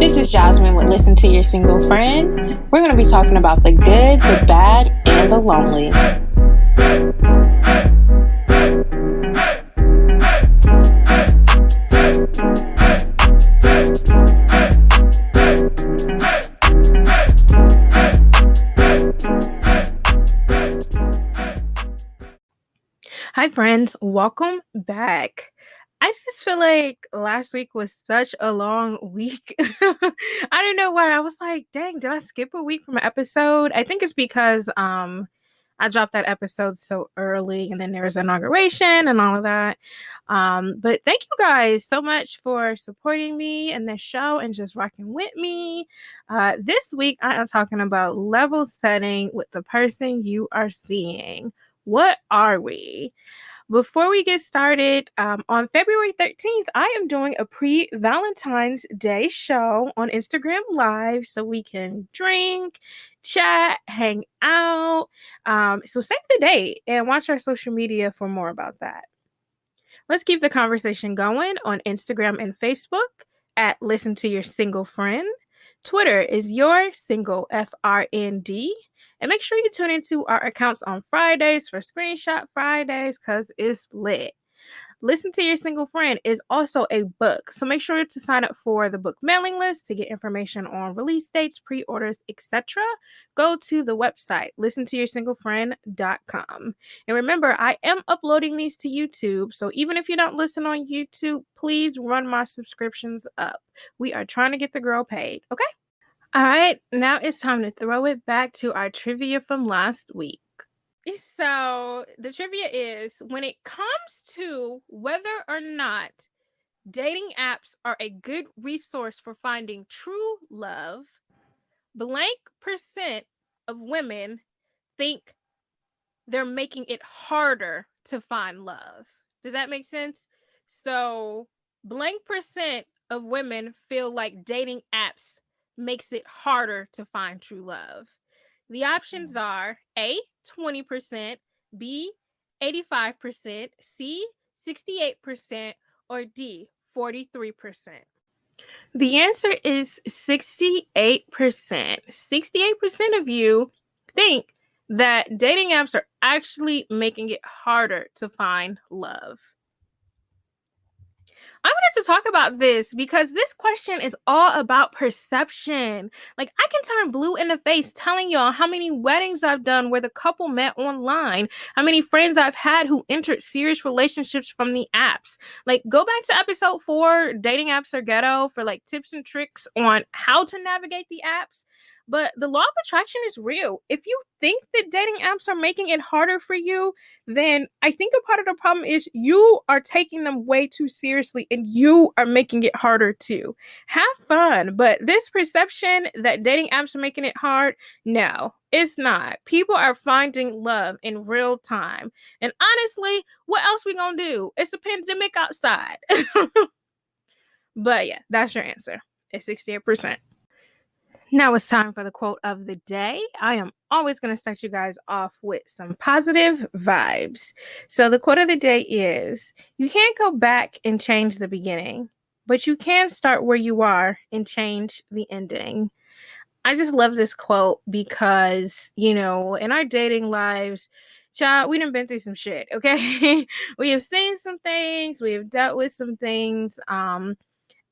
This is Jasmine with Listen to Your Single Friend. We're going to be talking about the good, the bad, and the lonely. Hi, friends. Welcome back. I just feel like last week was such a long week. I don't know why. I was like, dang, did I skip a week from an episode? I think it's because I dropped that episode so early and then there was inauguration and all of that. But thank you guys so much for supporting me and this show and just rocking with me. This week I am talking about level setting with the person you are seeing. What are we? Before we get started, on February 13th, I am doing a pre-Valentine's Day show on Instagram Live so we can drink, chat, hang out. So save the date and watch our social media for more about that. Let's keep the conversation going on Instagram and Facebook at Listen to Your Single Friend. Twitter is Your Single FRND. And make sure you tune into our accounts on Fridays for Screenshot Fridays because it's lit. Listen to Your Single Friend is also a book, so make sure to sign up for the book mailing list to get information on release dates, pre-orders, etc. Go to the website, listentoyoursinglefriend.com. And remember, I am uploading these to YouTube, so even if you don't listen on YouTube, please run my subscriptions up. We are trying to get the girl paid, okay? All right, now it's time to throw it back to our trivia from last week. So the trivia is, when it comes to whether or not dating apps are a good resource for finding true love, blank percent of women think they're making it harder to find love. Does that make sense? So blank percent of women feel like dating apps makes it harder to find true love. The options are A, 20%, B, 85%, C, 68%, or D, 43%. The answer is 68%. 68% of you think that dating apps are actually making it harder to find love. I wanted to talk about this because this question is all about perception. Like, I can turn blue in the face telling y'all how many weddings I've done where the couple met online, how many friends I've had who entered serious relationships from the apps. Like, go back to episode 4, Dating Apps Are Ghetto, for like tips and tricks on how to navigate the apps. But the law of attraction is real. If you think that dating apps are making it harder for you, then I think a part of the problem is you are taking them way too seriously and you are making it harder too. Have fun, but this perception that dating apps are making it hard, no, it's not. People are finding love in real time. And honestly, what else we gonna do? It's a pandemic outside. But yeah, that's your answer. It's 68%. Now it's time for the quote of the day. I am always going to start you guys off with some positive vibes. So the quote of the day is, you can't go back and change the beginning, but you can start where you are and change the ending. I just love this quote because, in our dating lives, child, we done been through some shit, okay? We have seen some things, we have dealt with some things,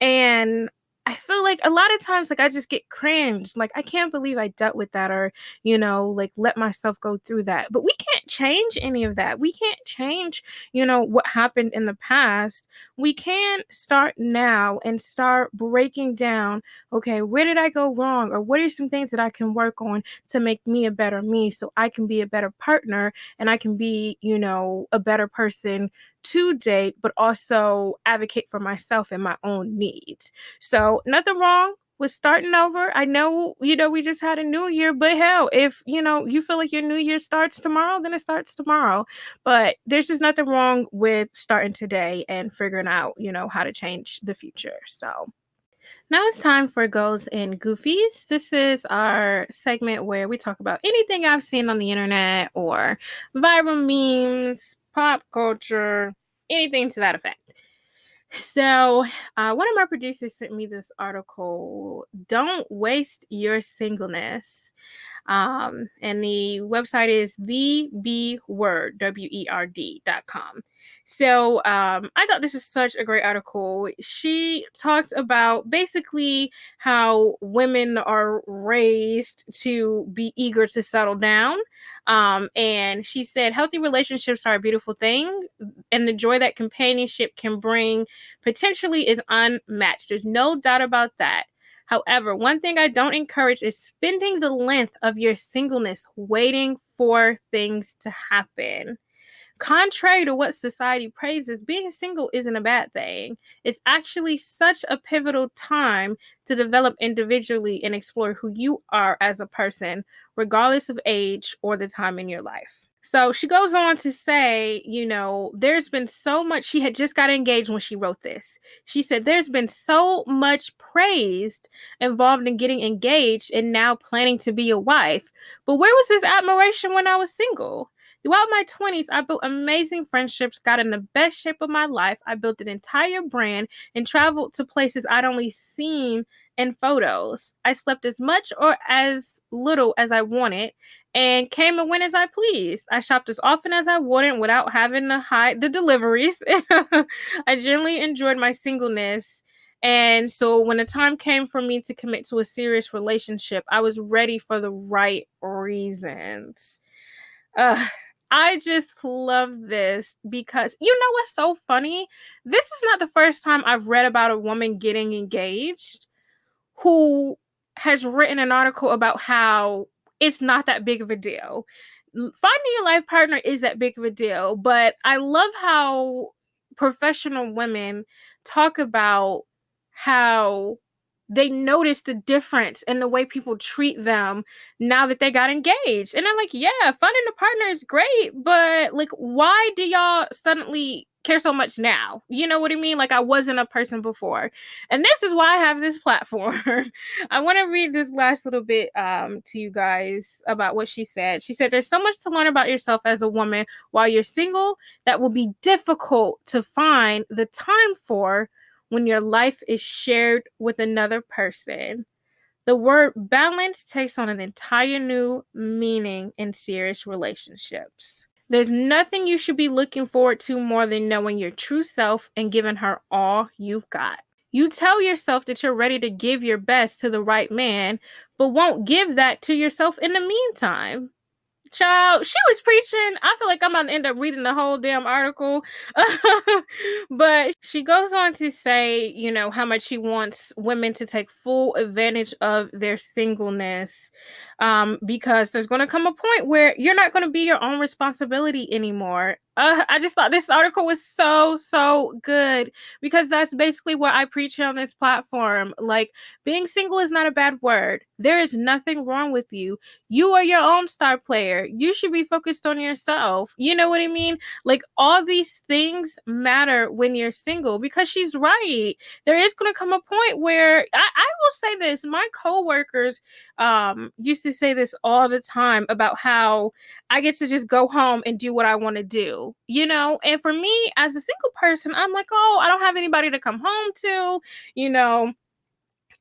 and I feel like a lot of times, like, I just get cringed. Like, I can't believe I dealt with that or, like, let myself go through that. But we can't change any of that. We can't change, what happened in the past. We can start now and start breaking down, okay, where did I go wrong? Or what are some things that I can work on to make me a better me so I can be a better partner and I can be, a better person to date, but also advocate for myself and my own needs. So nothing wrong with starting over. I know, we just had a new year, but hell, if, you feel like your new year starts tomorrow, then it starts tomorrow. But there's just nothing wrong with starting today and figuring out, how to change the future. So now it's time for Goals and Goofies. This is our segment where we talk about anything I've seen on the internet or viral memes, pop culture, anything to that effect. So, one of my producers sent me this article. Don't waste your singleness. And the website is thebword.com. So I thought this is such a great article. She talked about basically how women are raised to be eager to settle down. And she said healthy relationships are a beautiful thing, and the joy that companionship can bring potentially is unmatched. There's no doubt about that. However, one thing I don't encourage is spending the length of your singleness waiting for things to happen. Contrary to what society praises, being single isn't a bad thing. It's actually such a pivotal time to develop individually and explore who you are as a person, regardless of age or the time in your life. So she goes on to say, there's been so much. She had just got engaged when she wrote this. She said, there's been so much praised involved in getting engaged and now planning to be a wife. But where was this admiration when I was single? Throughout my 20s, I built amazing friendships, got in the best shape of my life. I built an entire brand and traveled to places I'd only seen in photos. I slept as much or as little as I wanted and came and went as I pleased. I shopped as often as I wanted without having to hide the deliveries. I generally enjoyed my singleness. And so when the time came for me to commit to a serious relationship, I was ready for the right reasons. I just love this because you know what's so funny? This is not the first time I've read about a woman getting engaged who has written an article about how it's not that big of a deal. Finding a life partner is that big of a deal, but I love how professional women talk about how they notice the difference in the way people treat them now that they got engaged. And I'm like, yeah, finding a partner is great, but like, why do y'all suddenly care so much now? You know what I mean? Like, I wasn't a person before. And this is why I have this platform. I want to read this last little bit to you guys about what she said. She said, there's so much to learn about yourself as a woman while you're single that will be difficult to find the time for when your life is shared with another person. The word balance takes on an entire new meaning in serious relationships. There's nothing you should be looking forward to more than knowing your true self and giving her all you've got. You tell yourself that you're ready to give your best to the right man, but won't give that to yourself in the meantime. Child, she was preaching. I feel like I'm going to end up reading the whole damn article. But she goes on to say, how much she wants women to take full advantage of their singleness, because there's going to come a point where you're not going to be your own responsibility anymore. I just thought this article was so good because that's basically what I preach on this platform. Like, being single is not a bad word. There is nothing wrong with you. You are your own star player. You should be focused on yourself. You know what I mean? Like, all these things matter when you're single, because she's right. There is going to come a point where I will say this. My coworkers used to say this all the time about how I get to just go home and do what I want to do, and for me as a single person, I'm like, oh, I don't have anybody to come home to,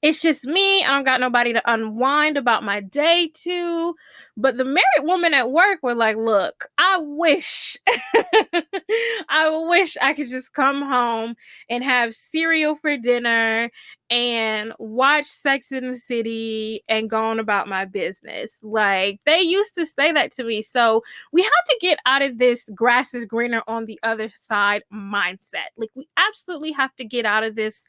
it's just me. I don't got nobody to unwind about my day to. But the married women at work were like, look, I wish I could just come home and have cereal for dinner and watch Sex in the City and go on about my business. Like, they used to say that to me. So we have to get out of this grass is greener on the other side mindset. Like, we absolutely have to get out of this,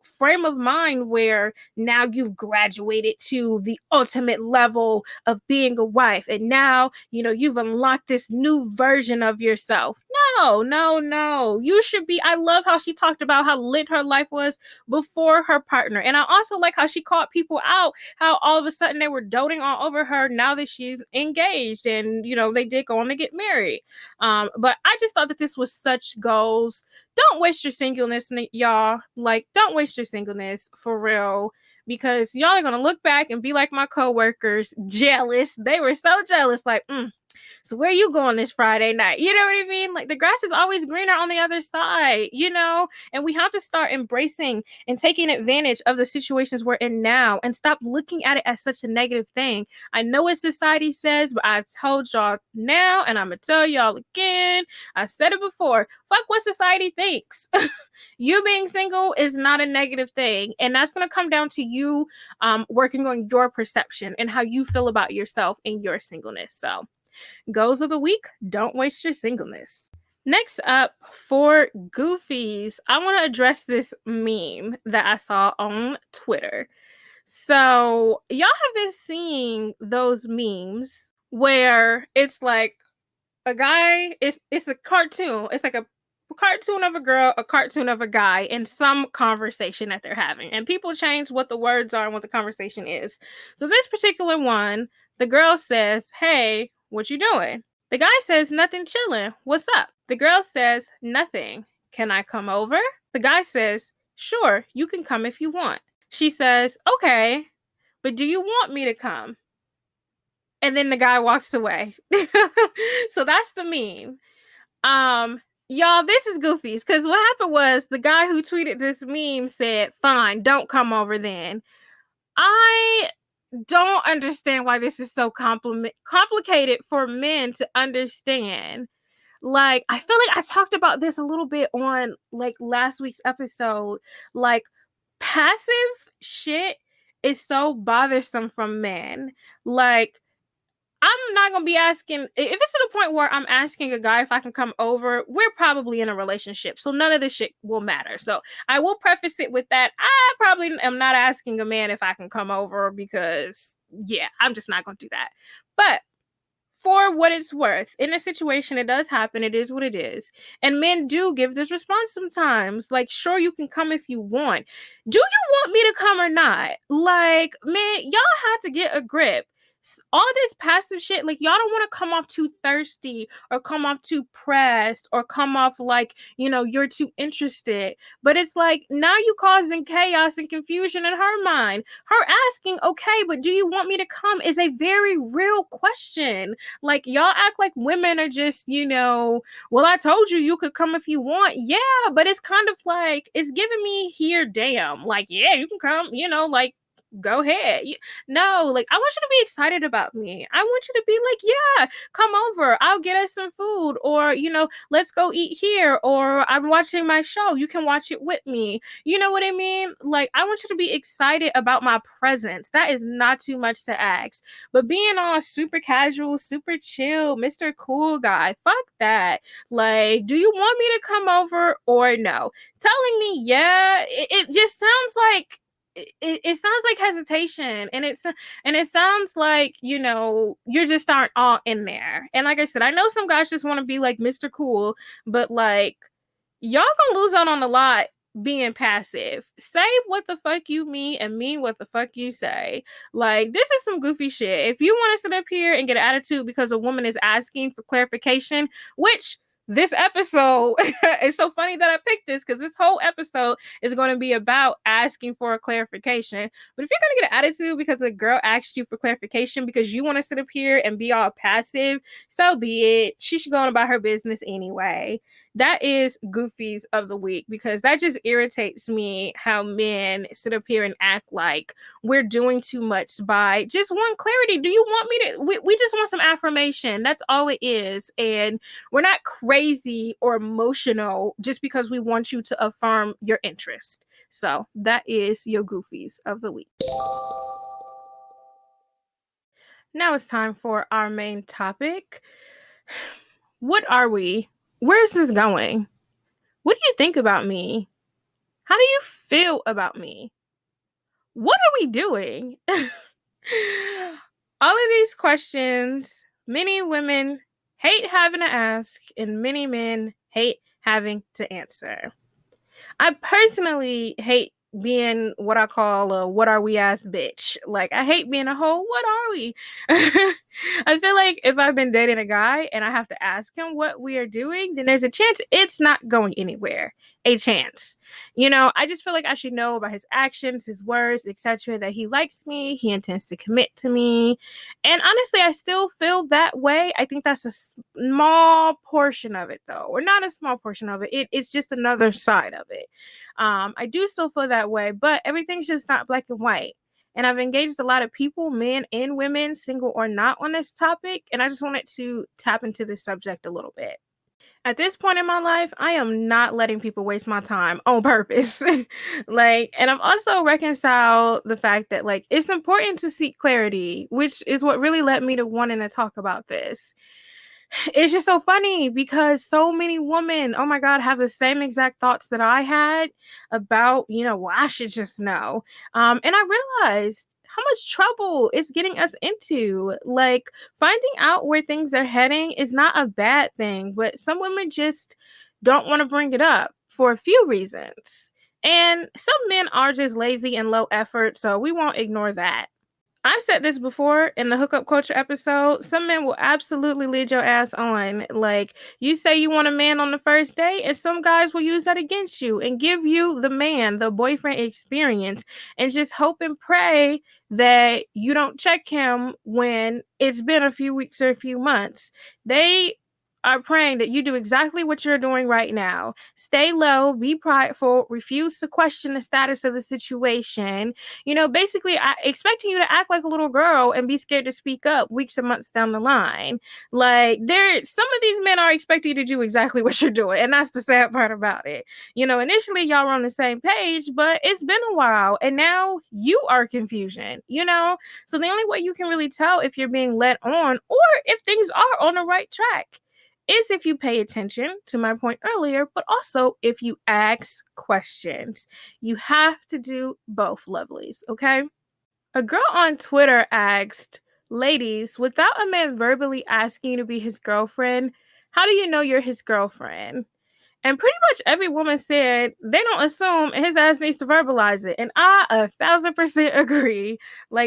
frame of mind where now you've graduated to the ultimate level of being a wife. And now, you've unlocked this new version of yourself. No. You should be. I love how she talked about how lit her life was before her partner. And I also like how she called people out, how all of a sudden they were doting all over her now that she's engaged and, they did go on to get married. But I just thought that this was such goals. Don't waste your singleness, y'all. Like, don't waste your singleness for real, because y'all are going to look back and be like my coworkers, jealous. They were so jealous. Like, So where are you going this Friday night? You know what I mean? Like the grass is always greener on the other side, you know? And we have to start embracing and taking advantage of the situations we're in now and stop looking at it as such a negative thing. I know what society says, but I've told y'all now and I'm going to tell y'all again. I said it before. Fuck what society thinks. You being single is not a negative thing. And that's going to come down to you working on your perception and how you feel about yourself and your singleness. So, goals of the week, don't waste your singleness. Next up, for goofies, I want to address this meme that I saw on Twitter. So, y'all have been seeing those memes where it's like a guy, it's a cartoon. It's like a cartoon of a girl, a cartoon of a guy in some conversation that they're having. And people change what the words are and what the conversation is. So this particular one, the girl says, "Hey, what you doing?" The guy says, "Nothing, chilling. What's up?" The girl says, "Nothing. Can I come over?" The guy says, "Sure, you can come if you want." She says, "Okay, but do you want me to come?" And then the guy walks away. So that's the meme. Y'all, this is goofies because what happened was the guy who tweeted this meme said, "Fine, don't come over then." I don't understand why this is so complicated for men to understand. Like, I feel like I talked about this a little bit on like last week's episode. Like, passive shit is so bothersome from men. Like, I'm not gonna be asking if it's to the point where I'm asking a guy if I can come over. We're probably in a relationship, so none of this shit will matter. So I will preface it with that. I probably am not asking a man if I can come over because, yeah, I'm just not gonna do that. But for what it's worth, in a situation, it does happen. It is what it is. And men do give this response sometimes. Like, sure, you can come if you want. Do you want me to come or not? Like, man, y'all have to get a grip. All this passive shit, like, y'all don't want to come off too thirsty or come off too pressed or come off like, you know, you're too interested. But it's like, now you causing chaos and confusion in her mind. Her asking, "Okay, but do you want me to come?" is a very real question. Like, y'all act like women are just, you know, "Well, I told you you could come if you want." Yeah, but it's kind of like, it's giving me here, damn. Like, yeah, you can come, you know, like, go ahead. No, like, I want you to be excited about me. I want you to be like, "Yeah, come over. I'll get us some food." Or, you know, "Let's go eat here." Or, "I'm watching my show. You can watch it with me." You know what I mean? Like, I want you to be excited about my presence. That is not too much to ask. But being all super casual, super chill, Mr. Cool Guy, fuck that. Like, do you want me to come over or no? Telling me, yeah, it just sounds like, it sounds like hesitation, and it sounds like, you know, you just aren't all in there. And like I said, I know some guys just want to be like Mr. Cool, but like, y'all gonna lose out on a lot being passive. Say what the fuck you mean and mean what the fuck you say. Like, this is some goofy shit. If you want to sit up here and get an attitude because a woman is asking for clarification, which this episode it's so funny that I picked this because this whole episode is going to be about asking for a clarification. But if you're going to get an attitude because a girl asked you for clarification because you want to sit up here and be all passive, so be it. She should go on about her business anyway. That is goofies of the week because that just irritates me how men sit up here and act like we're doing too much by just want clarity. Do you want me to? We just want some affirmation. That's all it is. And we're not crazy or emotional just because we want you to affirm your interest. So that is your goofies of the week. Now it's time for our main topic. What are we? Where is this going? What do you think about me? How do you feel about me? What are we doing? All of these questions, many women hate having to ask, and many men hate having to answer. I personally hate being what I call a "what are we" ass bitch. Like, I hate being a whole "what are we." I feel like if I've been dating a guy and I have to ask him what we are doing, then there's a chance it's not going anywhere. a chance. I just feel like I should know about his actions, his words, etc., that he likes me, he intends to commit to me. And honestly, I still feel that way. I think that's a small portion of it, though, or not a small portion of it. It's just another side of it. I do still feel that way, but everything's just not black and white. And I've engaged a lot of people, men and women, single or not, on this topic. And I just wanted to tap into this subject a little bit. At this point in my life, I am not letting people waste my time on purpose. And I've also reconciled the fact that, it's important to seek clarity, which is what really led me to wanting to talk about this. It's just so funny because so many women, oh my God, have the same exact thoughts that I had about, well, I should just know. And I realized how much trouble it's getting us into. Finding out where things are heading is not a bad thing, but some women just don't want to bring it up for a few reasons. And some men are just lazy and low effort, so we won't ignore that. I've said this before in the hookup culture episode. Some men will absolutely lead your ass on. You say you want a man on the first date, and some guys will use that against you and give you the boyfriend experience, and just hope and pray that you don't check him when it's been a few weeks or a few months. They are praying that you do exactly what you're doing right now. Stay low, be prideful, refuse to question the status of the situation. Basically expecting you to act like a little girl and be scared to speak up weeks and months down the line. Some of these men are expecting you to do exactly what you're doing. And that's the sad part about it. Initially y'all were on the same page, but it's been a while and now you are confusion, So the only way you can really tell if you're being led on or if things are on the right track is if you pay attention, to my point earlier, but also if you ask questions. You have to do both, lovelies, okay? A girl on Twitter asked, ladies, without a man verbally asking you to be his girlfriend, how do you know you're his girlfriend? And pretty much every woman said they don't assume and his ass needs to verbalize it. And I 1,000% agree.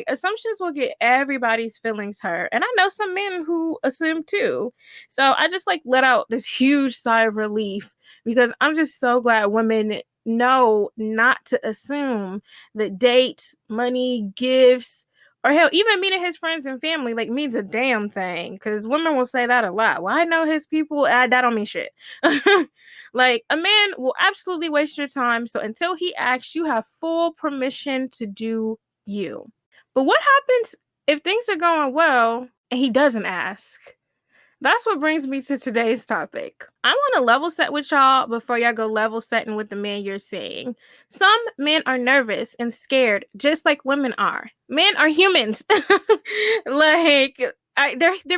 Assumptions will get everybody's feelings hurt. And I know some men who assume too. So I just let out this huge sigh of relief because I'm just so glad women know not to assume that dates, money, gifts, or hell, even meeting his friends and family means a damn thing. Because women will say that a lot. Well, I know his people. That don't mean shit. A man will absolutely waste your time. So until he asks, you have full permission to do you. But what happens if things are going well and he doesn't ask? That's what brings me to today's topic. I want to level set with y'all before y'all go level setting with the man you're seeing. Some men are nervous and scared, just like women are. Men are humans. They're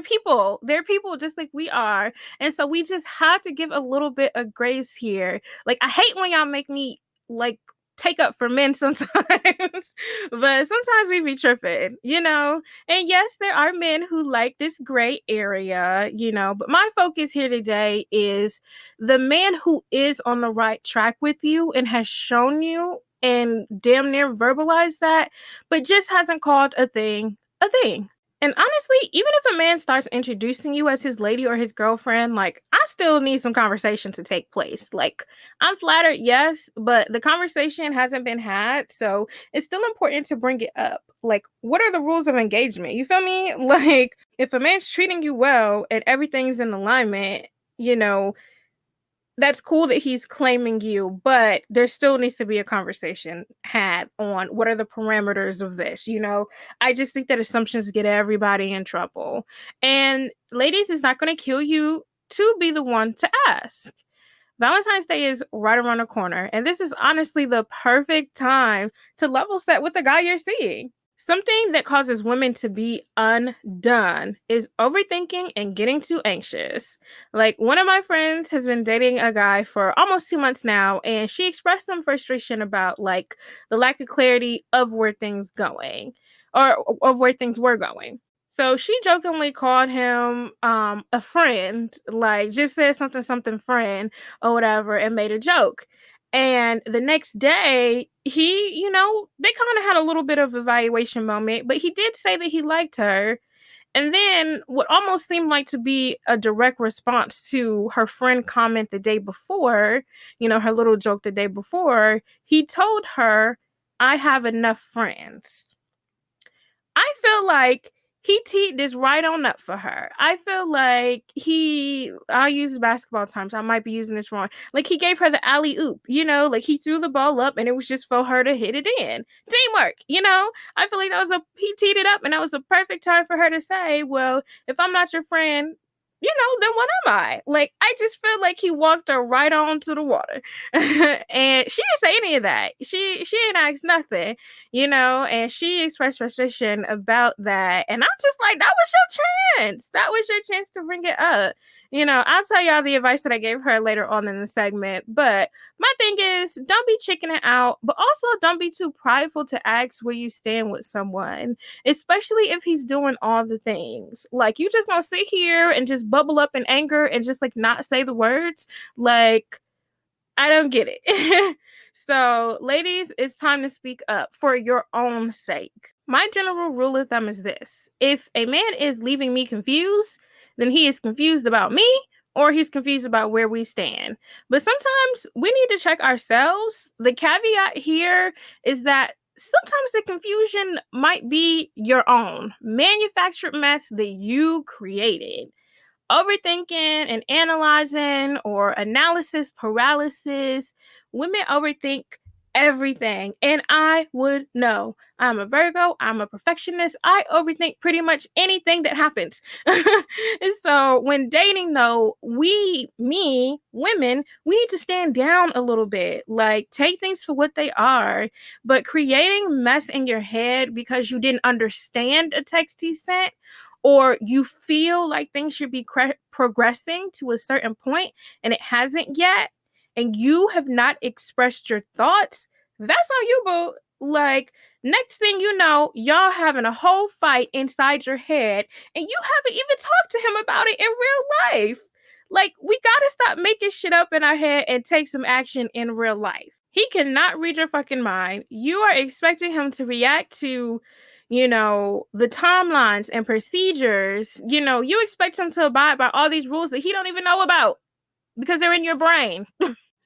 people. They're people just like we are. And so we just have to give a little bit of grace here. I hate when y'all make me take up for men sometimes, but sometimes we be tripping, And yes, there are men who like this gray area, but my focus here today is the man who is on the right track with you and has shown you and damn near verbalized that, but just hasn't called a thing a thing. And honestly, even if a man starts introducing you as his lady or his girlfriend, I still need some conversation to take place. I'm flattered, yes, but the conversation hasn't been had. So it's still important to bring it up. What are the rules of engagement? You feel me? If a man's treating you well and everything's in alignment, that's cool that he's claiming you, but there still needs to be a conversation had on what are the parameters of this. I just think that assumptions get everybody in trouble. And ladies, it's not going to kill you to be the one to ask. Valentine's Day is right around the corner, and this is honestly the perfect time to level set with the guy you're seeing. Something that causes women to be undone is overthinking and getting too anxious. One of my friends has been dating a guy for almost 2 months now, and she expressed some frustration about the lack of clarity of where things going or of where things were going. So she jokingly called him a friend, just said something friend or whatever, and made a joke. And the next day, they kind of had a little bit of evaluation moment, but he did say that he liked her. And then what almost seemed like to be a direct response to her friend comment the day before, her little joke the day before, he told her, I have enough friends. I feel like he teed this right on up for her. I feel like I'll use basketball terms. I might be using this wrong. Like he gave her the alley oop, like he threw the ball up and it was just for her to hit it in. Teamwork, I feel like he teed it up and that was the perfect time for her to say, well, if I'm not your friend, then what am I? Like, I just feel like he walked her right onto the water. And she didn't say any of that. She didn't ask nothing, and she expressed frustration about that. And I'm just like, that was your chance. That was your chance to bring it up. I'll tell y'all the advice that I gave her later on in the segment. But my thing is, don't be chickening out, but also don't be too prideful to ask where you stand with someone, especially if he's doing all the things. Like, you just gonna sit here and just bubble up in anger and just like not say the words. Like, I don't get it. So, ladies, it's time to speak up for your own sake. My general rule of thumb is this: if a man is leaving me confused, then he is confused about me or he's confused about where we stand. But sometimes we need to check ourselves. The caveat here is that sometimes the confusion might be your own manufactured mess that you created. Overthinking and analyzing or analysis paralysis. Women overthink everything. And I would know. I'm a Virgo. I'm a perfectionist. I overthink pretty much anything that happens. So when dating, though, women, we need to stand down a little bit. Like, take things for what they are. But creating mess in your head because you didn't understand a text he sent, or you feel like things should be progressing to a certain point and it hasn't yet, and you have not expressed your thoughts, that's on you, boo. Like, next thing you know, y'all having a whole fight inside your head and you haven't even talked to him about it in real life. Like, we gotta stop making shit up in our head and take some action in real life. He cannot read your fucking mind. You are expecting him to react to the timelines and procedures. You expect him to abide by all these rules that he don't even know about because they're in your brain.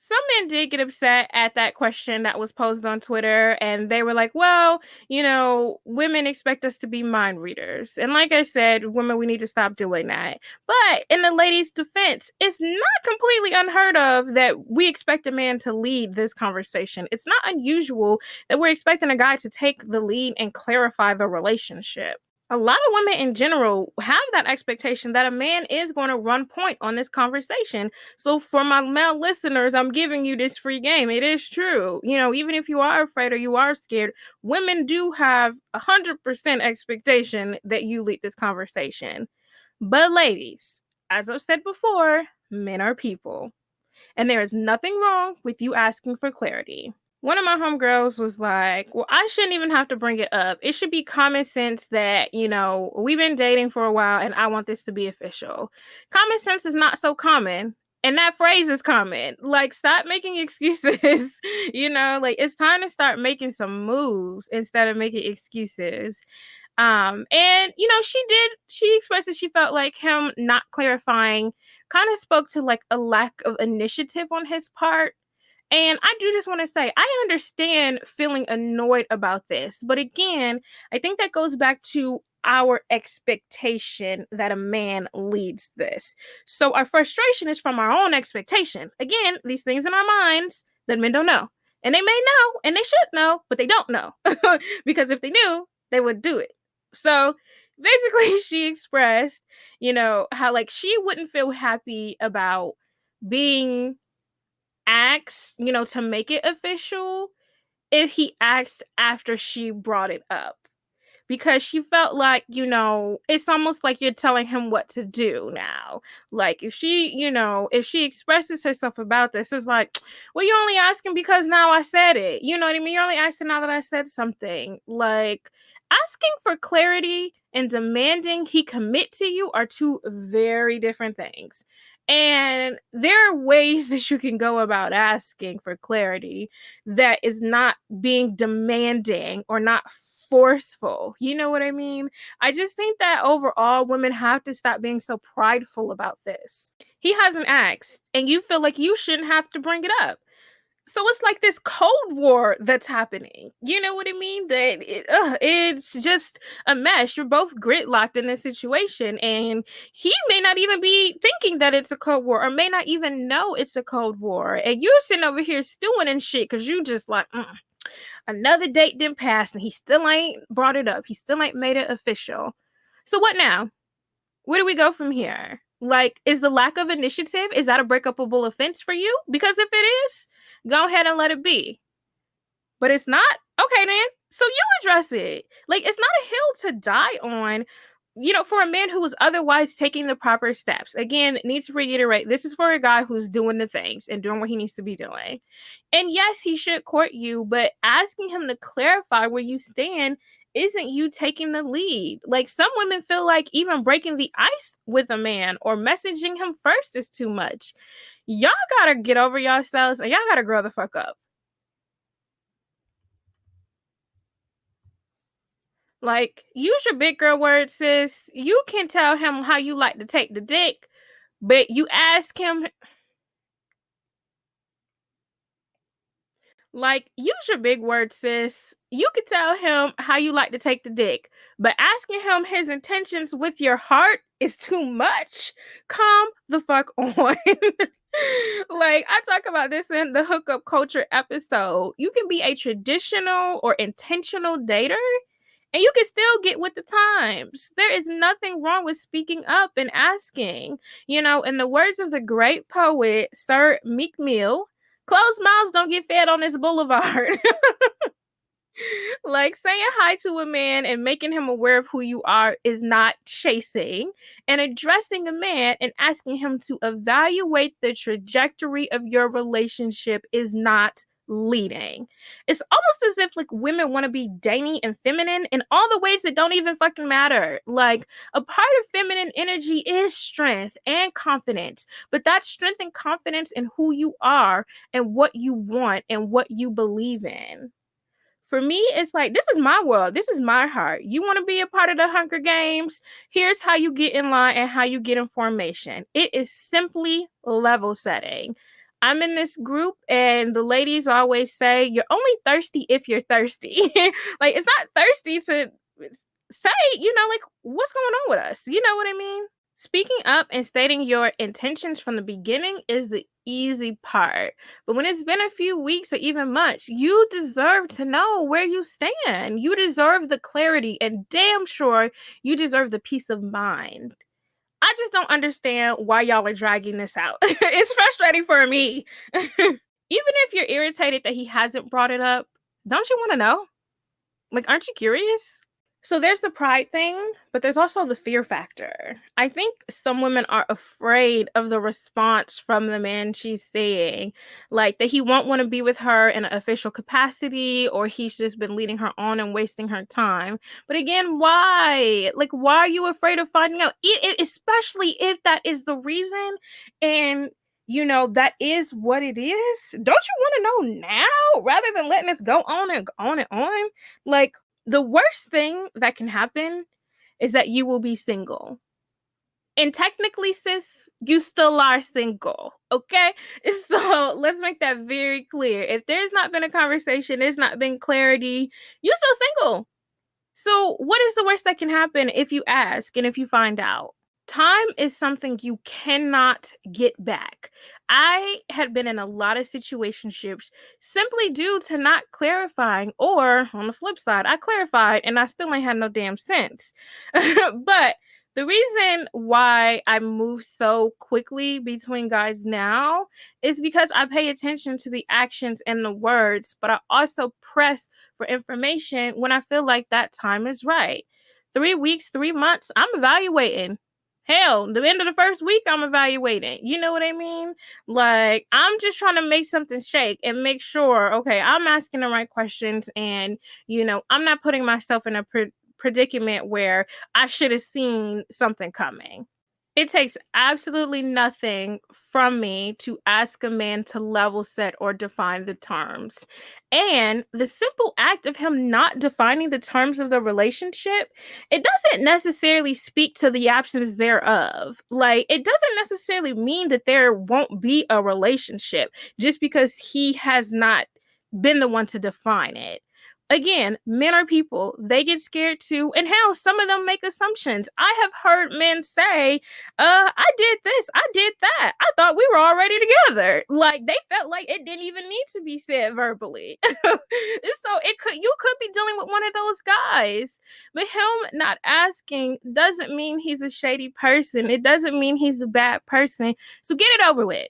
Some men did get upset at that question that was posed on Twitter, and they were like, well, women expect us to be mind readers. And like I said, women, we need to stop doing that. But in the ladies' defense, it's not completely unheard of that we expect a man to lead this conversation. It's not unusual that we're expecting a guy to take the lead and clarify the relationship. A lot of women in general have that expectation that a man is going to run point on this conversation. So for my male listeners, I'm giving you this free game. It is true. Even if you are afraid or you are scared, women do have 100% expectation that you lead this conversation. But ladies, as I've said before, men are people. And there is nothing wrong with you asking for clarity. One of my homegirls was like, well, I shouldn't even have to bring it up. It should be common sense that, we've been dating for a while and I want this to be official. Common sense is not so common. And that phrase is common. Like, stop making excuses. Like, it's time to start making some moves instead of making excuses. And, she expressed that she felt like him not clarifying kind of spoke to like a lack of initiative on his part. And I do just want to say, I understand feeling annoyed about this. But again, I think that goes back to our expectation that a man leads this. So our frustration is from our own expectation. Again, these things in our minds that men don't know. And they may know, and they should know, but they don't know. Because if they knew, they would do it. So basically, she expressed, how like she wouldn't feel happy about being asked, to make it official if he asked after she brought it up. Because she felt like, it's almost like you're telling him what to do now. Like, if she expresses herself about this, it's like, well, you're only asking because now I said it. You know what I mean? You're only asking now that I said something. Like, asking for clarity and demanding he commit to you are two very different things. And there are ways that you can go about asking for clarity that is not being demanding or not forceful. You know what I mean? I just think that overall, women have to stop being so prideful about this. He hasn't asked, and you feel like you shouldn't have to bring it up. So it's like this Cold War that's happening. You know what I mean? It's just a mess. You're both gridlocked in this situation, and he may not even be thinking that it's a Cold War, or may not even know it's a Cold War. And you're sitting over here stewing and shit because you just like, another date didn't pass, and he still ain't brought it up. He still ain't made it official. So what now? Where do we go from here? Like, is the lack of initiative, is that a breakupable offense for you? Because if it is, go ahead and let it be. But it's not? Okay, then. So you address it. Like, it's not a hill to die on, for a man who was otherwise taking the proper steps. Again, need to reiterate, this is for a guy who's doing the things and doing what he needs to be doing. And yes, he should court you, but asking him to clarify where you stand isn't you taking the lead. Like, some women feel like even breaking the ice with a man or messaging him first is too much. Y'all gotta get over yourselves and y'all gotta grow the fuck up. Like, use your big girl words, sis. You can tell him how you like to take the dick, but you ask him, like, use your big words, sis. You can tell him how you like to take the dick, but asking him his intentions with your heart is too much. Calm the fuck on. Like, I talk about this in the hookup culture episode. You can be a traditional or intentional dater, and you can still get with the times. There is nothing wrong with speaking up and asking. In the words of the great poet, Sir Meek Mill, closed mouths don't get fed on this boulevard. Like, saying hi to a man and making him aware of who you are is not chasing. And addressing a man and asking him to evaluate the trajectory of your relationship is not leading. It's almost as if like women want to be dainty and feminine in all the ways that don't even fucking matter. Like, a part of feminine energy is strength and confidence, but that's strength and confidence in who you are and what you want and what you believe in. For me, it's like, this is my world. This is my heart. You want to be a part of the Hunger Games? Here's how you get in line and how you get in formation. It is simply level setting. I'm in this group, and the ladies always say, you're only thirsty if you're thirsty. Like, it's not thirsty to say, like, what's going on with us? You know what I mean? Speaking up and stating your intentions from the beginning is the easy part. But when it's been a few weeks or even months, you deserve to know where you stand. You deserve the clarity, and damn sure you deserve the peace of mind. I just don't understand why y'all are dragging this out. It's frustrating for me. Even if you're irritated that he hasn't brought it up, don't you want to know? Like, aren't you curious? So there's the pride thing, but there's also the fear factor. I think some women are afraid of the response from the man she's seeing, like that he won't want to be with her in an official capacity, or he's just been leading her on and wasting her time. But again, why? Like, why are you afraid of finding out? Especially if that is the reason, and that is what it is. Don't you want to know now rather than letting us go on and on and on? Like, the worst thing that can happen is that you will be single. And technically, sis, you still are single, okay? So let's make that very clear. If there's not been a conversation, there's not been clarity, you're still single. So what is the worst that can happen if you ask and if you find out? Time is something you cannot get back. I had been in a lot of situationships simply due to not clarifying, or on the flip side, I clarified and I still ain't had no damn sense. But the reason why I move so quickly between guys now is because I pay attention to the actions and the words, but I also press for information when I feel like that time is right. 3 weeks, 3 months, I'm evaluating. Hell, the end of the first week, I'm evaluating. You know what I mean? Like, I'm just trying to make something shake and make sure, okay, I'm asking the right questions, and, I'm not putting myself in a predicament where I should have seen something coming. It takes absolutely nothing from me to ask a man to level set or define the terms. And the simple act of him not defining the terms of the relationship, it doesn't necessarily speak to the absence thereof. Like, it doesn't necessarily mean that there won't be a relationship just because he has not been the one to define it. Again, men are people. They get scared too. And hell, some of them make assumptions. I have heard men say, I did this, I did that. I thought we were already together. Like, they felt like it didn't even need to be said verbally. So you could be dealing with one of those guys. But him not asking doesn't mean he's a shady person. It doesn't mean he's a bad person. So get it over with.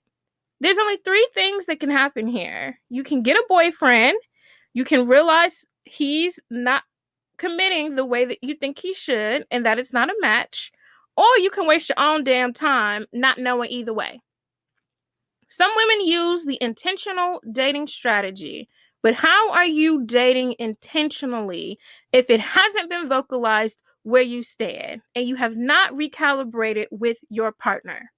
There's only 3 things that can happen here. You can get a boyfriend, you can realize he's not committing the way that you think he should, and that it's not a match, or you can waste your own damn time not knowing either way. Some women use the intentional dating strategy, but how are you dating intentionally if it hasn't been vocalized where you stand and you have not recalibrated with your partner?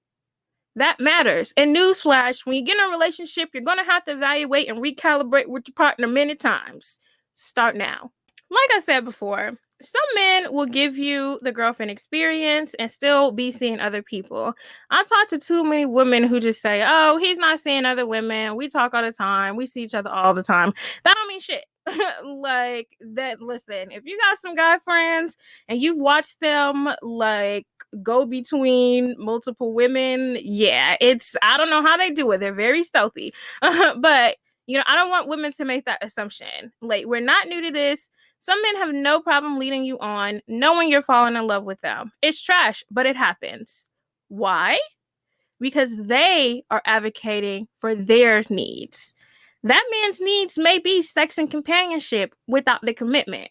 That matters. And newsflash, when you get in a relationship, you're going to have to evaluate and recalibrate with your partner many times. Start now. Like I said before, some men will give you the girlfriend experience and still be seeing other people. I talk to too many women who just say, oh, he's not seeing other women. We talk all the time. We see each other all the time. That don't mean shit. Like that, listen, if you got some guy friends and you've watched them like go between multiple women, yeah, I don't know how they do it. They're very stealthy. But I don't want women to make that assumption. Like, we're not new to this. Some men have no problem leading you on, knowing you're falling in love with them. It's trash, but it happens. Why? Because they are advocating for their needs. That man's needs may be sex and companionship without the commitment.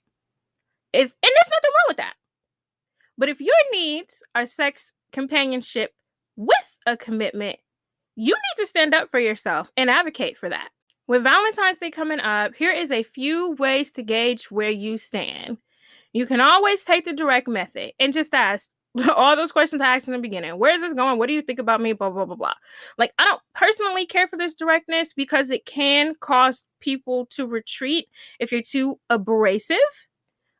And there's nothing wrong with that. But if your needs are sex, companionship with a commitment, you need to stand up for yourself and advocate for that. With Valentine's Day coming up, here is a few ways to gauge where you stand. You can always take the direct method and just ask all those questions I asked in the beginning. Where is this going? What do you think about me? Blah, blah, blah, blah. Like, I don't personally care for this directness because it can cause people to retreat if you're too abrasive.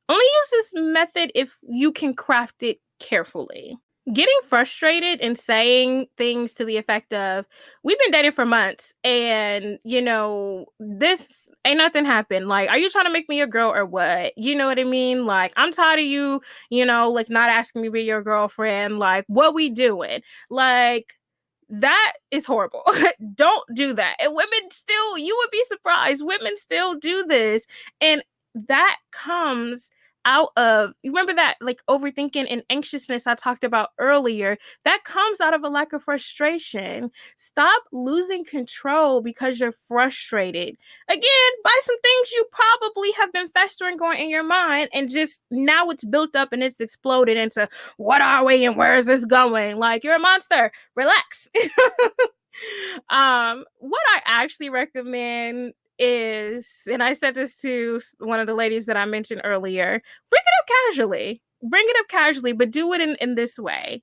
Only use this method if you can craft it carefully. Getting frustrated and saying things to the effect of, we've been dating for months and, this ain't nothing happened. Like, are you trying to make me your girl or what? You know what I mean? Like, I'm tired of you, like not asking me to be your girlfriend. Like, what we doing? Like, that is horrible. Don't do that. And women still, you would be surprised, women still do this. And that comes out of, you remember that like overthinking and anxiousness I talked about earlier, that comes out of a lack of frustration. Stop losing control because you're frustrated. Again, by some things you probably have been festering going in your mind, and just now it's built up and it's exploded into, what are we and where is this going? Like, you're a monster. Relax. What I actually recommend is, and I said this to one of the ladies that I mentioned earlier, bring it up casually, but do it in this way.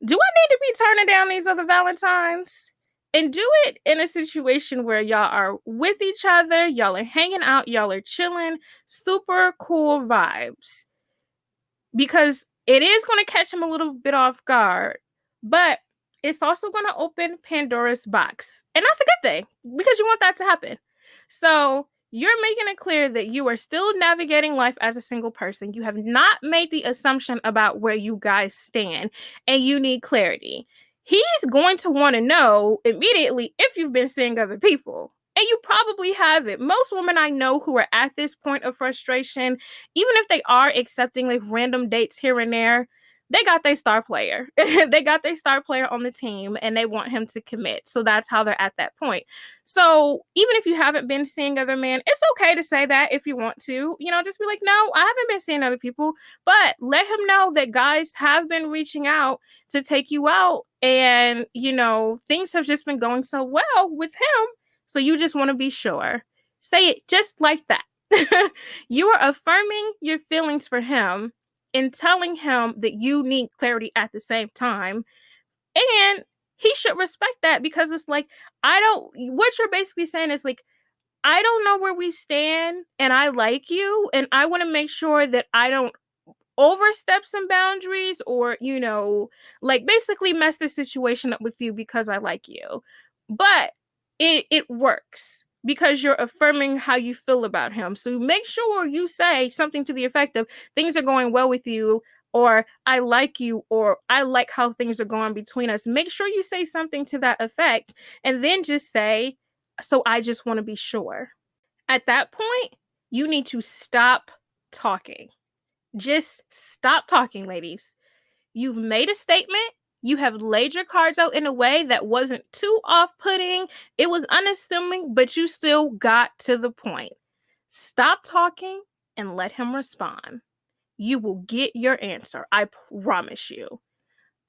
Do I need to be turning down these other Valentines? And do it in a situation where y'all are with each other, y'all are hanging out, y'all are chilling, super cool vibes. Because it is going to catch him a little bit off guard, but it's also going to open Pandora's box. And that's a good thing because you want that to happen. So you're making it clear that you are still navigating life as a single person. You have not made the assumption about where you guys stand, and you need clarity. He's going to want to know immediately if you've been seeing other people. And you probably haven't. Most women I know who are at this point of frustration, even if they are accepting like random dates here and there, they got their star player. They got their star player on the team and they want him to commit. So that's how they're at that point. So even if you haven't been seeing other men, it's okay to say that if you want to. Just be like, no, I haven't been seeing other people. But let him know that guys have been reaching out to take you out. And, things have just been going so well with him. So you just want to be sure. Say it just like that. You are affirming your feelings for him and telling him that you need clarity at the same time. And he should respect that, because it's like, what you're basically saying is like, I don't know where we stand and I like you and I want to make sure that I don't overstep some boundaries or, like basically mess the situation up with you because I like you. But it works because you're affirming how you feel about him. So make sure you say something to the effect of, things are going well with you, or I like you, or I like how things are going between us. Make sure you say something to that effect, and then just say, so I just want to be sure. At that point, you need to stop talking. Just stop talking, ladies. You've made a statement. You have laid your cards out in a way that wasn't too off-putting. It was unassuming, but you still got to the point. Stop talking and let him respond. You will get your answer. I promise you.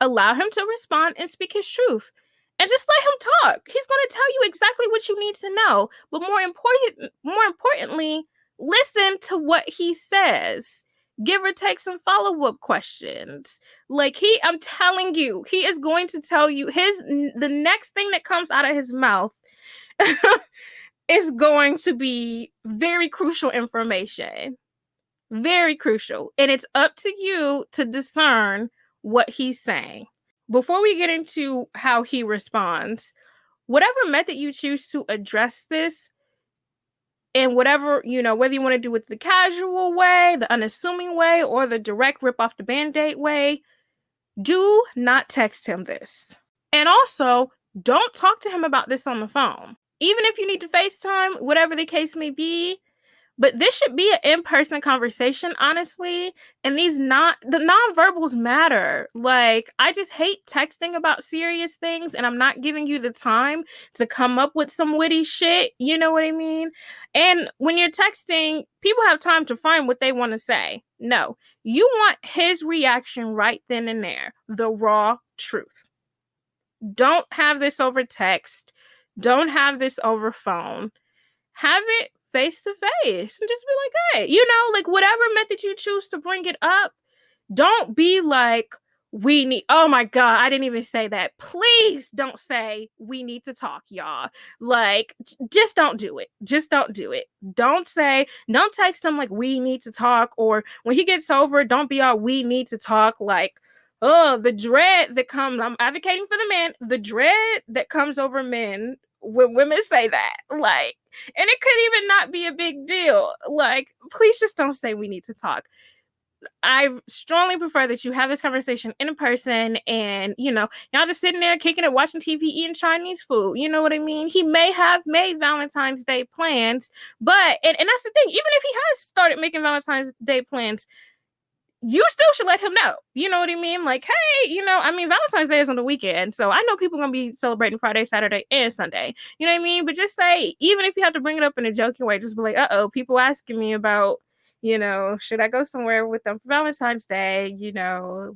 Allow him to respond and speak his truth. And just let him talk. He's going to tell you exactly what you need to know. But more importantly, listen to what he says. Give or take some follow-up questions. Like, I'm telling you, he is going to tell you the next thing that comes out of his mouth is going to be very crucial information. Very crucial. And it's up to you to discern what he's saying. Before we get into how he responds, whatever method you choose to address this, and whatever, whether you want to do it the casual way, the unassuming way, or the direct rip off the band-aid way, do not text him this. And also, don't talk to him about this on the phone. Even if you need to FaceTime, whatever the case may be. But this should be an in-person conversation, honestly. And the nonverbals matter. Like, I just hate texting about serious things, and I'm not giving you the time to come up with some witty shit. You know what I mean? And when you're texting, people have time to find what they want to say. No, you want his reaction right then and there. The raw truth. Don't have this over text. Don't have this over phone. Have it face to face and just be like, hey, like whatever method you choose to bring it up, don't be like, oh my God, I didn't even say that. Please don't say we need to talk, y'all. Like, just don't do it. Just don't do it. Don't text him like we need to talk, or when he gets over, don't be all we need to talk. Like, oh, the dread that comes, I'm advocating for the men, the dread that comes over men when women say that, like, and it could even not be a big deal. Like, please just don't say we need to talk. I strongly prefer that you have this conversation in person, and, y'all just sitting there kicking it, watching TV, eating Chinese food. You know what I mean? He may have made Valentine's Day plans, but, and that's the thing, even if he has started making Valentine's Day plans, you still should let him know. You know what I mean? Like, hey, Valentine's Day is on the weekend, so I know people are going to be celebrating Friday, Saturday, and Sunday. You know what I mean? But just say, even if you have to bring it up in a joking way, just be like, people asking me about, should I go somewhere with them for Valentine's Day?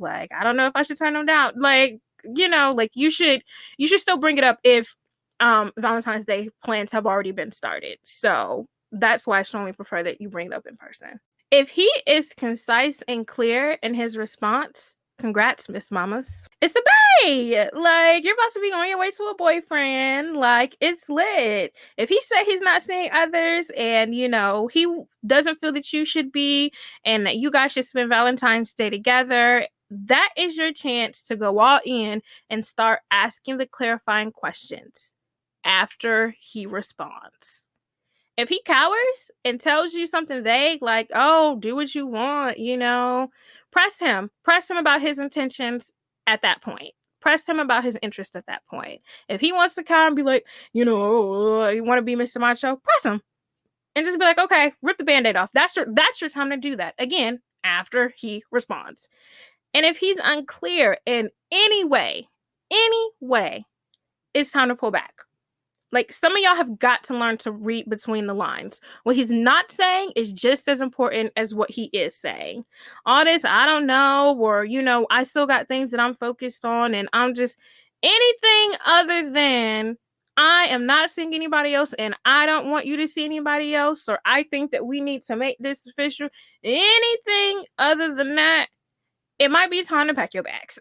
Like, I don't know if I should turn them down. Like, like you should still bring it up if Valentine's Day plans have already been started. So that's why I strongly prefer that you bring it up in person. If he is concise and clear in his response, congrats, Miss Mamas. It's the bae! Like, you're about to be on your way to a boyfriend. Like, it's lit. If he said he's not seeing others and, he doesn't feel that you should be, and that you guys should spend Valentine's Day together, that is your chance to go all in and start asking the clarifying questions after he responds. If he cowers and tells you something vague, like, oh, do what you want, press him about his intentions at that point. Press him about his interest at that point. If he wants to come and be like, you want to be Mr. Macho, press him. And just be like, okay, rip the Band-Aid off. That's your time to do that. Again, after he responds. And if he's unclear in any way, it's time to pull back. Like, some of y'all have got to learn to read between the lines. What he's not saying is just as important as what he is saying. All this, I don't know, or, I still got things that I'm focused on, and I'm just anything other than I am not seeing anybody else, and I don't want you to see anybody else, or I think that we need to make this official. Anything other than that it might be time to pack your bags.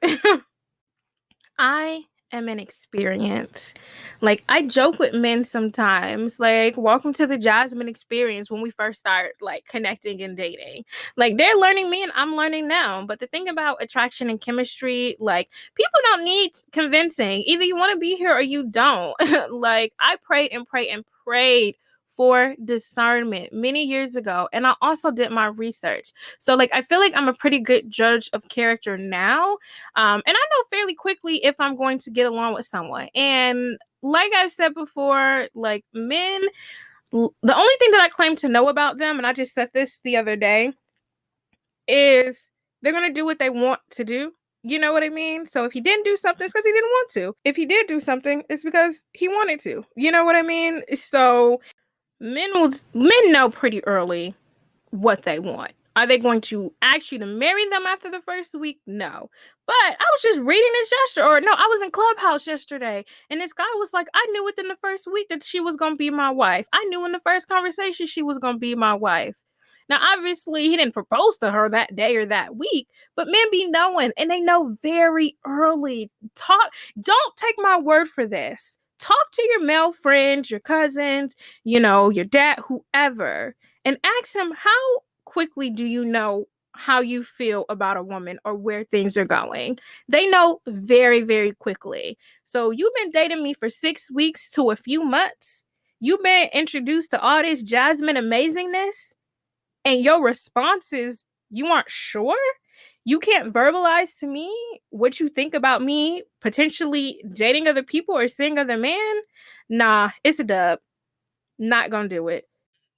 I am an experience. Like, I joke with men sometimes, like, welcome to the Jasmine experience when we first start, like, connecting and dating. Like, they're learning me and I'm learning them. But the thing about attraction and chemistry, like, people don't need convincing. Either you want to be here or you don't. Like, I prayed and prayed and prayed for discernment many years ago, and I also did my research. So, like, I feel like I'm a pretty good judge of character now. And I know fairly quickly if I'm going to get along with someone. And like I've said before, like, men, the only thing that I claim to know about them, and I just said this the other day, is they're going to do what they want to do. You know what I mean? So if he didn't do something, it's because he didn't want to. If he did do something, it's because he wanted to. You know what I mean? So men know pretty early what they want. Are they going to ask you to marry them after the first week? No. But I was just reading this yesterday, or no, I was in Clubhouse yesterday, and this guy was like, I knew within the first week that she was going to be my wife. I knew in the first conversation she was going to be my wife. Now, obviously, he didn't propose to her that day or that week, but men be knowing, and they know very early. Don't take my word for this. Talk to your male friends, your cousins, your dad, whoever, and ask him, how quickly do you know how you feel about a woman or where things are going? They know very, very quickly. So you've been dating me for 6 weeks to a few months. You've been introduced to all this Jasmine amazingness, and your response is you aren't sure? You can't verbalize to me what you think about me potentially dating other people or seeing other men? Nah, it's a dub. Not gonna do it.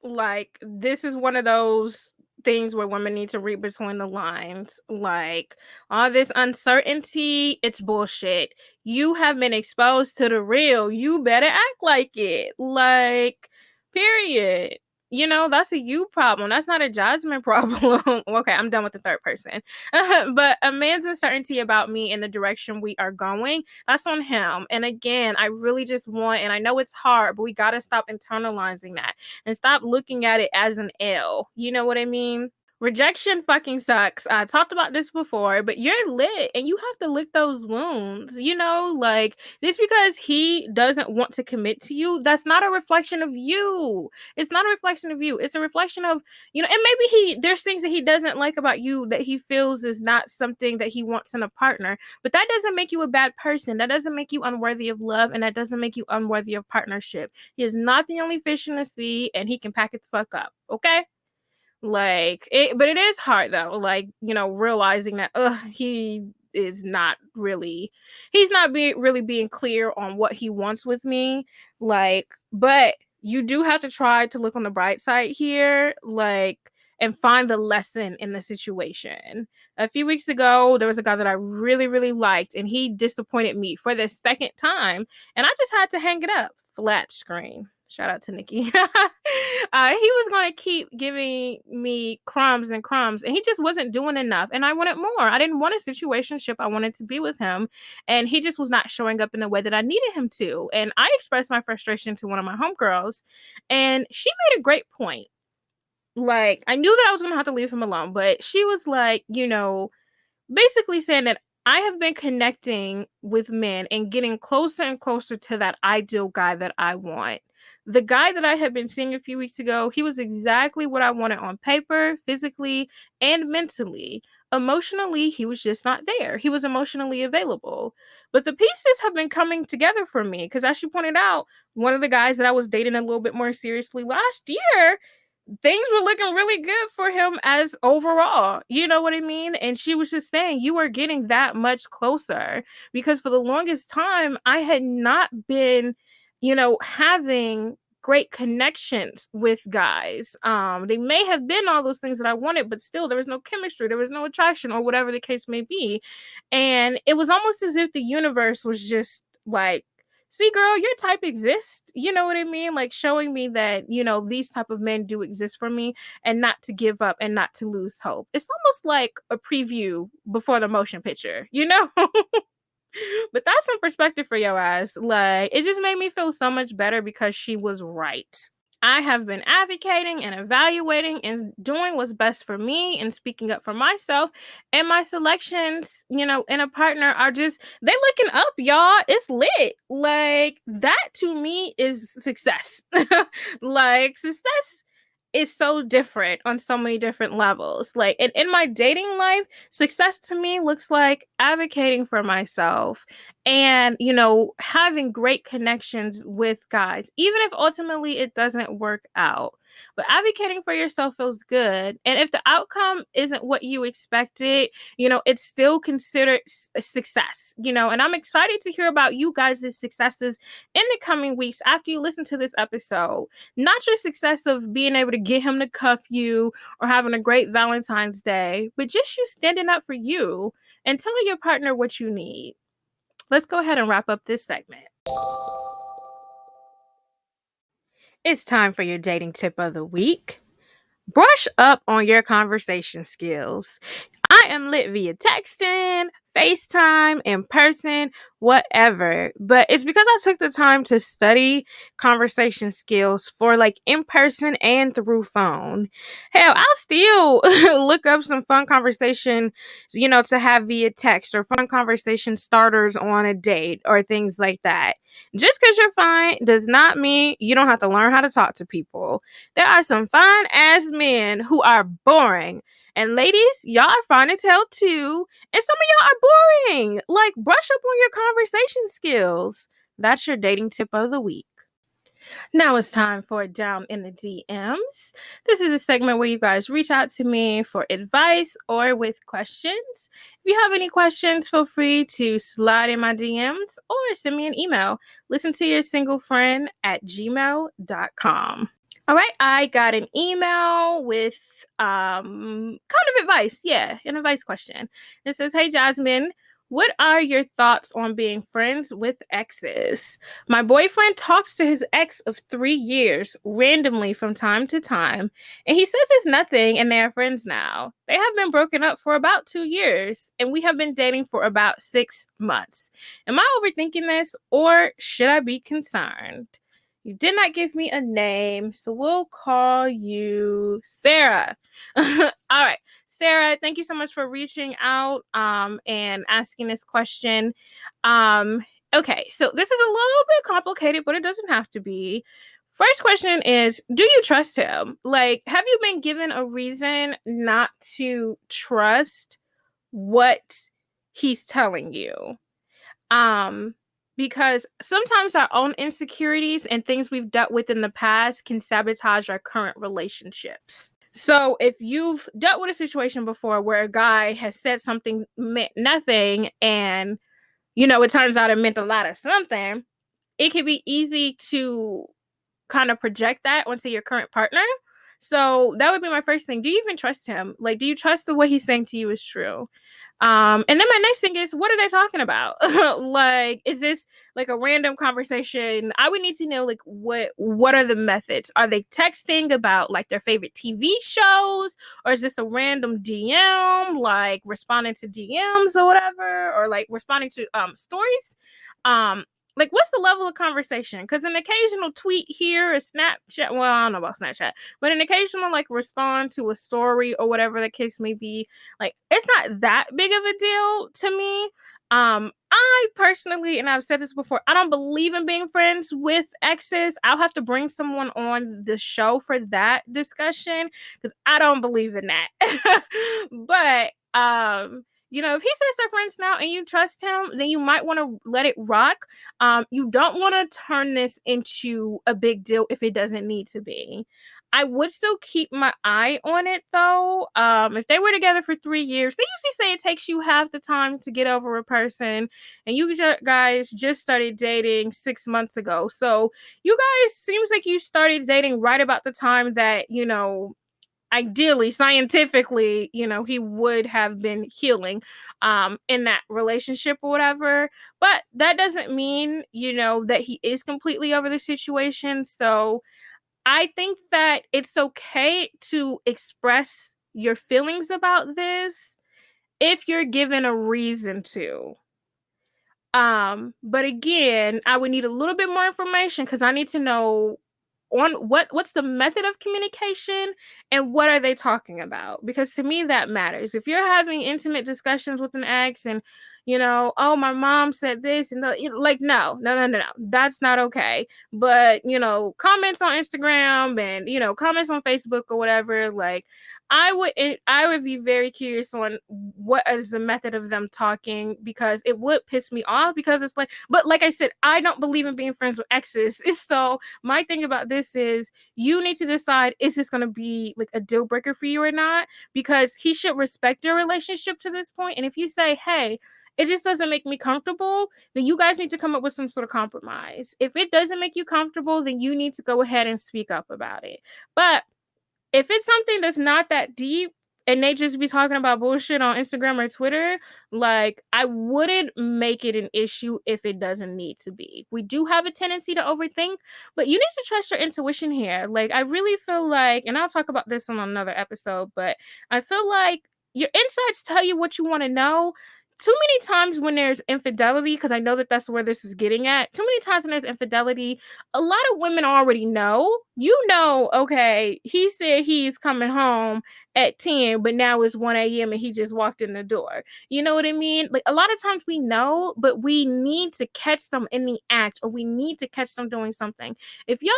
Like, this is one of those things where women need to read between the lines. Like, all this uncertainty, it's bullshit. You have been exposed to the real. You better act like it. Like, period. That's a you problem. That's not a Jasmine problem. Okay, I'm done with the third person. But a man's uncertainty about me and the direction we are going, that's on him. And again, I really just want, and I know it's hard, but we got to stop internalizing that and stop looking at it as an L. You know what I mean? Rejection fucking sucks. I talked about this before, but you're lit and you have to lick those wounds. Like, just because he doesn't want to commit to you, that's not a reflection of you. It's not a reflection of you. It's a reflection of, and maybe there's things that he doesn't like about you that he feels is not something that he wants in a partner, but that doesn't make you a bad person. That doesn't make you unworthy of love, and that doesn't make you unworthy of partnership. He is not the only fish in the sea, and he can pack it the fuck up, okay? Like, but it is hard though, like, realizing that he's not really being clear on what he wants with me. Like, but you do have to try to look on the bright side here, like, and find the lesson in the situation. A few weeks ago, there was a guy that I really, really liked, and he disappointed me for the second time, and I just had to hang it up. Flat screen. Shout out to Nikki. He was going to keep giving me crumbs and crumbs, and he just wasn't doing enough, and I wanted more. I didn't want a situationship. I wanted to be with him, and he just was not showing up in the way that I needed him to. And I expressed my frustration to one of my homegirls, and she made a great point. Like, I knew that I was going to have to leave him alone, but she was like, basically saying that I have been connecting with men and getting closer and closer to that ideal guy that I want. The guy that I had been seeing a few weeks ago, he was exactly what I wanted on paper, physically, and mentally. Emotionally, he was just not there. He was emotionally available. But the pieces have been coming together for me because, as she pointed out, one of the guys that I was dating a little bit more seriously last year, things were looking really good for him as overall. You know what I mean? And she was just saying, you are getting that much closer, because for the longest time, I had not been, having great connections with guys. They may have been all those things that I wanted, but still there was no chemistry, there was no attraction, or whatever the case may be. And it was almost as if the universe was just like, see, girl, your type exists. You know what I mean? Like, showing me that, these type of men do exist for me, and not to give up and not to lose hope. It's almost like a preview before the motion picture, But that's some perspective for your ass. Like, it just made me feel so much better because she was right. I have been advocating and evaluating and doing what's best for me and speaking up for myself. And my selections, in a partner are just, they looking up, y'all. It's lit. Like, that to me is success. Like, success is so different on so many different levels. Like, in my dating life, success to me looks like advocating for myself and having great connections with guys, even if ultimately it doesn't work out. But advocating for yourself feels good, and if the outcome isn't what you expected, it's still considered a success. And I'm excited to hear about you guys' successes in the coming weeks after you listen to this episode. Not your success of being able to get him to cuff you or having a great Valentine's Day, but just you standing up for you and telling your partner what you need. Let's go ahead and wrap up this segment. It's time for your dating tip of the week. Brush up on your conversation skills. I am lit via texting, FaceTime, in person, whatever. But it's because I took the time to study conversation skills for like in person and through phone. Hell, I'll still look up some fun conversation, to have via text or fun conversation starters on a date or things like that. Just because you're fine does not mean you don't have to learn how to talk to people. There are some fine ass men who are boring. And ladies, y'all are fine as hell too. And some of y'all are boring. Like, brush up on your conversation skills. That's your dating tip of the week. Now it's time for Down in the DMs. This is a segment where you guys reach out to me for advice or with questions. If you have any questions, feel free to slide in my DMs or send me an email. Listen to your single friend at gmail.com. All right, I got an email with kind of advice. Yeah, an advice question. It says, "Hey Jasmine, what are your thoughts on being friends with exes? My boyfriend talks to his ex of 3 years randomly from time to time, and he says it's nothing and they are friends now. They have been broken up for about 2 years, and we have been dating for about 6 months. Am I overthinking this, or should I be concerned?" You did not give me a name, so we'll call you Sarah. All right. Sarah, thank you so much for reaching out and asking this question. Okay, so this is a little bit complicated, but it doesn't have to be. First question is, do you trust him? Like, have you been given a reason not to trust what he's telling you? Because sometimes our own insecurities and things we've dealt with in the past can sabotage our current relationships. So if you've dealt with a situation before where a guy has said something meant nothing and, it turns out it meant a lot of something, it can be easy to kind of project that onto your current partner. So that would be my first thing. Do you even trust him? Like, do you trust that what he's saying to you is true? And then my next thing is, what are they talking about? Like, is this like a random conversation? I would need to know, like, what are the methods? Are they texting about like their favorite TV shows, or is this a random DM, like responding to DMs or whatever, or like responding to stories? Like, what's the level of conversation? Because an occasional tweet here, a Snapchat, well, I don't know about Snapchat, but an occasional like respond to a story or whatever the case may be, like, it's not that big of a deal to me. I personally, and I've said this before, I don't believe in being friends with exes. I'll have to bring someone on the show for that discussion because I don't believe in that. But if he says they're friends now and you trust him, then you might want to let it rock. You don't want to turn this into a big deal if it doesn't need to be. I would still keep my eye on it though. If they were together for 3 years, they usually say it takes you half the time to get over a person, and you guys just started dating 6 months ago. So you guys, seems like you started dating right about the time that, ideally, scientifically, he would have been healing in that relationship or whatever. But that doesn't mean, that he is completely over the situation. So I think that it's okay to express your feelings about this if you're given a reason to. But again, I would need a little bit more information because I need to know on what's the method of communication and what are they talking about? Because to me that matters. If you're having intimate discussions with an ex and oh, my mom said this and like no, that's not okay. But comments on Instagram and comments on Facebook or whatever, like I would be very curious on what is the method of them talking, because it would piss me off, because it's like, but like I said, I don't believe in being friends with exes. So my thing about this is you need to decide, is this going to be like a deal breaker for you or not? Because he should respect your relationship to this point. And if you say, hey, it just doesn't make me comfortable, then you guys need to come up with some sort of compromise. If it doesn't make you comfortable, then you need to go ahead and speak up about it. But if it's something that's not that deep and they just be talking about bullshit on Instagram or Twitter, like, I wouldn't make it an issue if it doesn't need to be. We do have a tendency to overthink, but you need to trust your intuition here. Like, I really feel like, and I'll talk about this on another episode, but I feel like your insights tell you what you want to know. Too many times when there's infidelity, because I know that that's where this is getting at, too many times when there's infidelity, a lot of women already know. Okay, he said he's coming home at 10, but now it's 1 a.m. and he just walked in the door. You know what I mean? Like, a lot of times we know, but we need to catch them in the act, or we need to catch them doing something. If your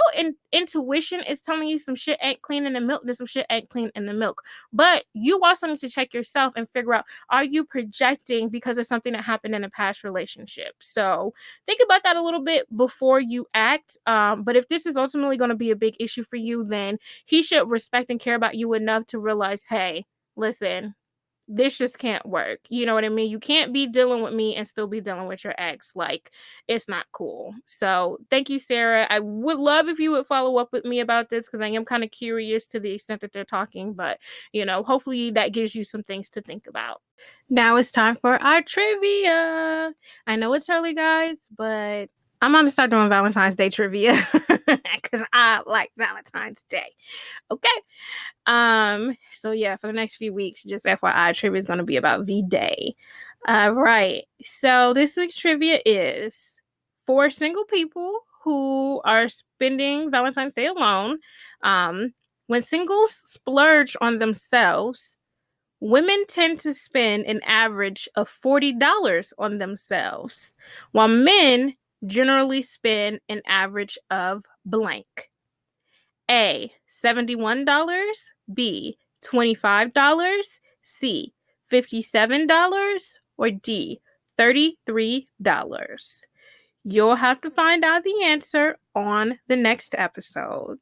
intuition is telling you some shit ain't clean in the milk, then some shit ain't clean in the milk. But you also need to check yourself and figure out, are you projecting because of something that happened in a past relationship? So think about that a little bit before you act. But if this is ultimately going to be a big issue for you, then he should respect and care about you enough to realize, hey, listen, this just can't work. You know what I mean? You can't be dealing with me and still be dealing with your ex. Like, it's not cool. So thank you, Sarah. I would love if you would follow up with me about this, because I am kind of curious to the extent that they're talking, but hopefully that gives you some things to think about. Now it's time for our trivia. I know it's early, guys, but I'm going to start doing Valentine's Day trivia because I like Valentine's Day. Okay. So yeah, for the next few weeks, just FYI, trivia is going to be about V-Day. Right. So this week's trivia is for single people who are spending Valentine's Day alone. When singles splurge on themselves, women tend to spend an average of $40 on themselves, while men generally spend an average of blank. A, $71, B, $25, C, $57, or D, $33. You'll have to find out the answer on the next episode.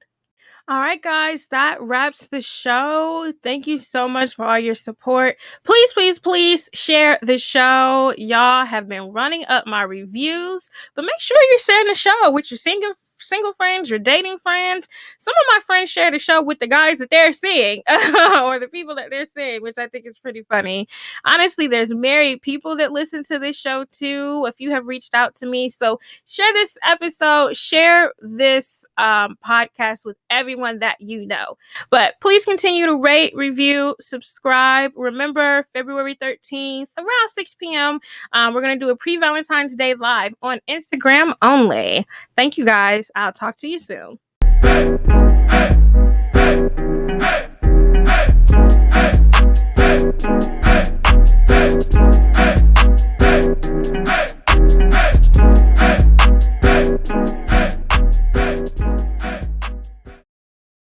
All right, guys, that wraps the show. Thank you so much for all your support. Please, please, please share the show. Y'all have been running up my reviews, but make sure you're sharing the show with your single friends, your dating friends. Some of my friends share the show with the guys that they're seeing or the people that they're seeing, which I think is pretty funny. Honestly, there's married people that listen to this show too, if you have reached out to me. So share this episode, share this podcast with everyone that you know. But please continue to rate, review, subscribe. Remember, February 13th, around 6 p.m., we're going to do a pre-Valentine's Day live on Instagram only. Thank you, guys. I'll talk to you soon.